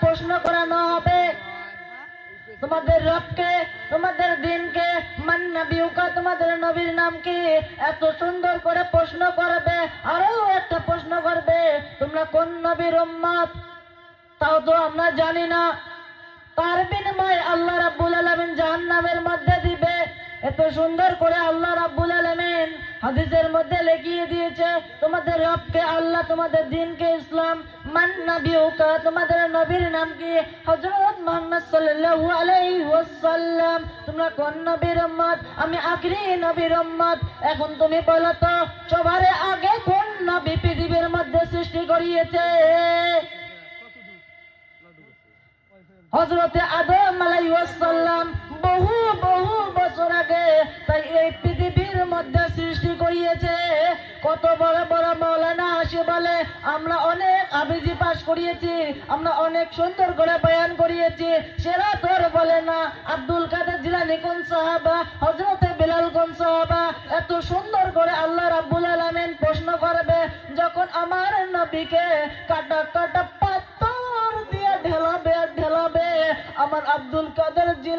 প্রশ্ন করানো হবে তোমাদের রবকে, তোমাদের দিনকে, মান নবিউকা, তোমাদের নবীর নাম কি, এত সুন্দর করে প্রশ্ন করবে। আরো একটা প্রশ্ন করবে, তোমরা কোন নবীর উম্মত, তাও তো আমরা জানি না। তার বিনিময়ে আল্লাহ রাব্বুল আলামিন জাহান্নামের মধ্যে দিবে। এত সুন্দর করে আল্লাহ রাব্বুল আলামিন হাদিসের মধ্যে লিখিয়ে দিয়েছে, তোমাদের রবকে আল্লাহ, তোমাদের দিনকে ইসলাম, মান নবিউকা, তোমাদের নবীর নাম কি, হযরত মুহাম্মদ সাল্লাল্লাহু আলাইহি ওয়াসাল্লাম। তোমরা কোন নবীর উম্মত? আমি আখরি নবীর উম্মত। এখন তুমি বলো তো, সবার আগে কোন নবী পৃথিবীর মধ্যে সৃষ্টি করিয়েছে? হযরতে আদম আলাইহিস সালাম বহু বহু বছর আগে। তাই এই পৃথিবীর মধ্যে সৃষ্টি করিয়েছে। কত বড় বড় মাওলানা আসে বলে আমরা অনেক আবিজি পাস করিয়েছি, আমরা অনেক সুন্দর করে বয়ান করিয়েছি। সেরা তোর বলে না আব্দুল কাদের জিলানী কোন সাহাবা, হযরতে বিলাল কোন সাহাবা। এত সুন্দর করে আল্লাহ রাব্বুল আলামিন প্রশ্ন করবে, যখন আমার নবীকে কাটা কাটা পাথর দিয়ে ঢেলাবে ঢেলাবে, আমার আব্দুল কাদের জিলানী